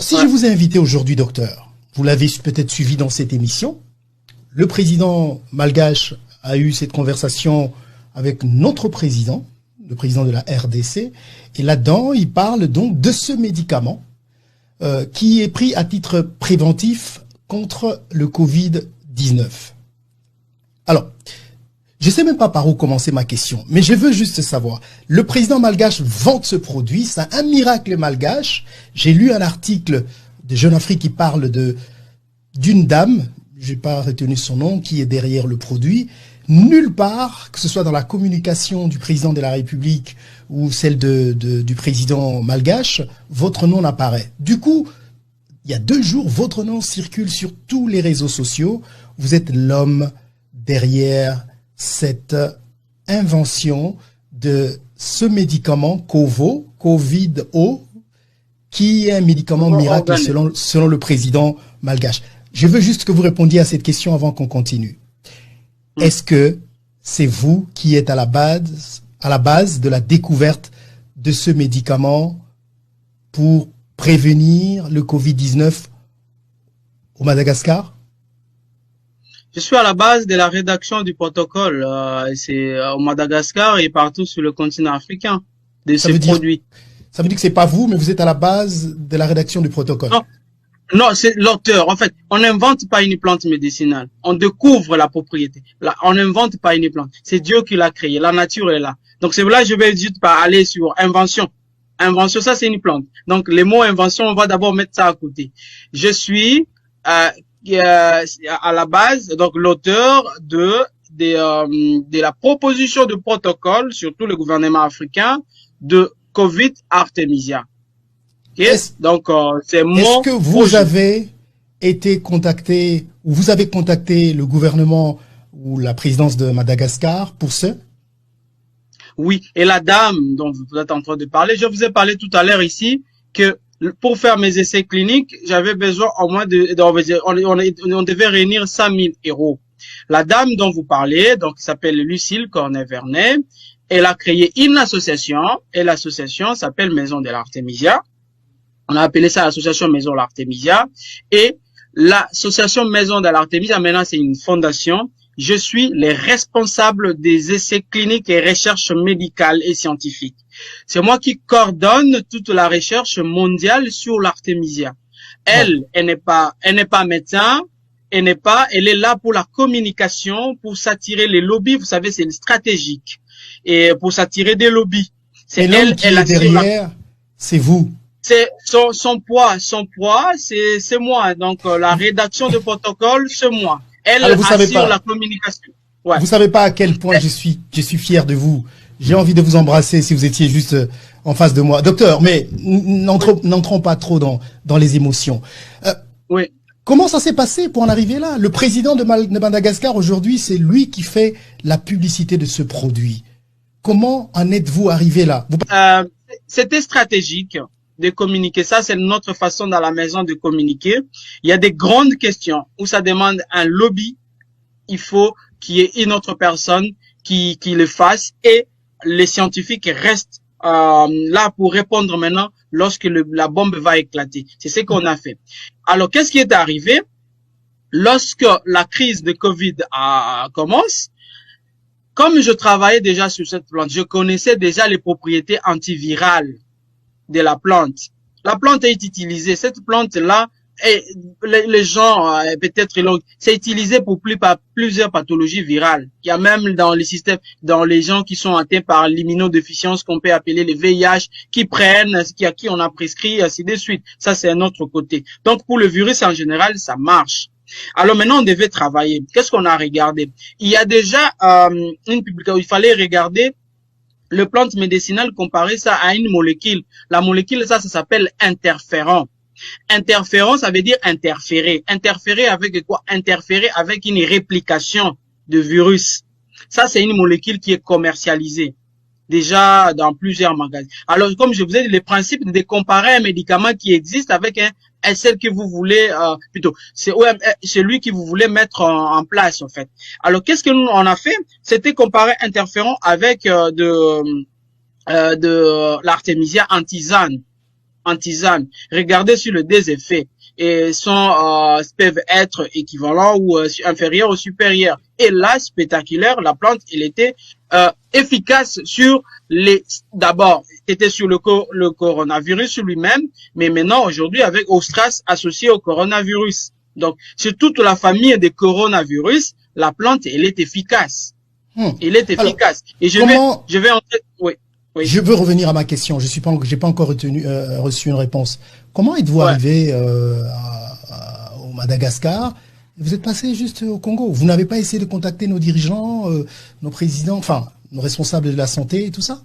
si je vous ai invité aujourd'hui, docteur, vous l'avez peut-être suivi dans cette émission, le président malgache a eu cette conversation avec notre président, le président de la RDC, et là-dedans, il parle donc de ce médicament qui est pris à titre préventif contre le Covid-19. Alors, je ne sais même pas par où commencer ma question, mais je veux juste savoir, le président malgache vante ce produit, c'est un miracle malgache. J'ai lu un article de Jeune Afrique qui parle d'une dame, je n'ai pas retenu son nom, qui est derrière le produit. Nulle part, que ce soit dans la communication du président de la République ou celle du président malgache, votre nom n'apparaît. Du coup, il y a 2 jours, votre nom circule sur tous les réseaux sociaux. Vous êtes l'homme derrière cette invention de ce médicament Covid-O, qui est un médicament miracle selon le président malgache. Je veux juste que vous répondiez à cette question avant qu'on continue. Est-ce que c'est vous qui êtes à la base de la découverte de ce médicament pour prévenir le Covid-19 au Madagascar? Je suis à la base de la rédaction du protocole. C'est au Madagascar et partout sur le continent africain de ces produits. Ça veut dire que c'est pas vous, mais vous êtes à la base de la rédaction du protocole. Non, c'est l'auteur. En fait, on n'invente pas une plante médicinale. On découvre la propriété. Là, on n'invente pas une plante. C'est Dieu qui l'a créée. La nature est là. Donc c'est là je vais juste pas aller sur invention. Invention, ça c'est une plante. Donc les mots invention, on va d'abord mettre ça à côté. Je suis à la base, donc l'auteur de la proposition de protocole, surtout le gouvernement africain, de Covid Artemisia. Est-ce que vous avez été contacté, ou vous avez contacté le gouvernement ou la présidence de Madagascar pour ce? Oui, et la dame dont vous êtes en train de parler, je vous ai parlé tout à l'heure ici que pour faire mes essais cliniques, j'avais besoin au moins on devait réunir 100 000 euros. La dame dont vous parlez, donc qui s'appelle Lucille Cornet-Vernet, elle a créé une association, et l'association s'appelle Maison de l'Artemisia. On a appelé ça l'association Maison de l'Artemisia. Et l'association Maison de l'Artemisia, maintenant c'est une fondation. Je suis le responsable des essais cliniques et recherches médicales et scientifiques. C'est moi qui coordonne toute la recherche mondiale sur l'Artemisia. Elle n'est pas médecin, elle est là pour la communication, pour s'attirer les lobbies. Vous savez, c'est stratégique. Et pour s'attirer des lobbies. C'est elle qui est derrière, c'est vous. C'est son poids, c'est moi. Donc, la rédaction de protocole, c'est moi. Elle assure la communication. Ouais. Vous savez pas à quel point je suis fier de vous. J'ai envie de vous embrasser si vous étiez juste en face de moi. Docteur, mais n'entrons pas trop dans les émotions. Oui. Comment ça s'est passé pour en arriver là? Le président de Madagascar aujourd'hui, c'est lui qui fait la publicité de ce produit. Comment en êtes-vous arrivé là? C'était stratégique de communiquer. Ça, c'est notre façon dans la maison de communiquer. Il y a des grandes questions où ça demande un lobby. Il faut qu'il y ait une autre personne qui le fasse et les scientifiques restent là pour répondre maintenant lorsque la bombe va éclater. C'est ce qu'on a fait. Alors, qu'est-ce qui est arrivé? Lorsque la crise de Covid commence, comme je travaillais déjà sur cette plante, je connaissais déjà les propriétés antivirales de la plante. La plante est utilisée. Cette plante-là, les gens, peut-être, c'est utilisé pour plusieurs pathologies virales. Il y a même dans les systèmes, dans les gens qui sont atteints par l'immunodéficience qu'on peut appeler les VIH, qui prennent, à qui on a prescrit, ainsi de suite. Ça, c'est un autre côté. Donc, pour le virus en général, ça marche. Alors maintenant, on devait travailler. Qu'est-ce qu'on a regardé? Il y a déjà une publication, il fallait regarder le plante médicinale, comparer ça à une molécule. La molécule, ça s'appelle interféron. Interféron, ça veut dire interférer. Interférer avec quoi? Interférer avec une réplication de virus. Ça, c'est une molécule qui est commercialisée déjà dans plusieurs magasins. Alors, comme je vous ai dit, le principe de comparer un médicament qui existe avec celle que vous voulez, c'est celui que vous voulez mettre en place, en fait. Alors, qu'est-ce que nous, on a fait? C'était comparer interféron avec de l'Artemisia en tisane. en tisane, regardez sur le déseffet et peuvent être équivalents ou inférieurs ou supérieurs. Et là, spectaculaire, la plante, elle était efficace sur d'abord, c'était sur le coronavirus lui-même, mais maintenant, aujourd'hui, avec Ostras associé au coronavirus. Donc, sur toute la famille des coronavirus, la plante, elle est efficace. Elle est efficace. Alors, et je vais entrer, oui. Oui. Je veux revenir à ma question. J'ai pas encore reçu une réponse. Comment êtes-vous arrivé au Madagascar? Vous êtes passé juste au Congo. Vous n'avez pas essayé de contacter nos dirigeants, nos présidents, enfin nos responsables de la santé et tout ça?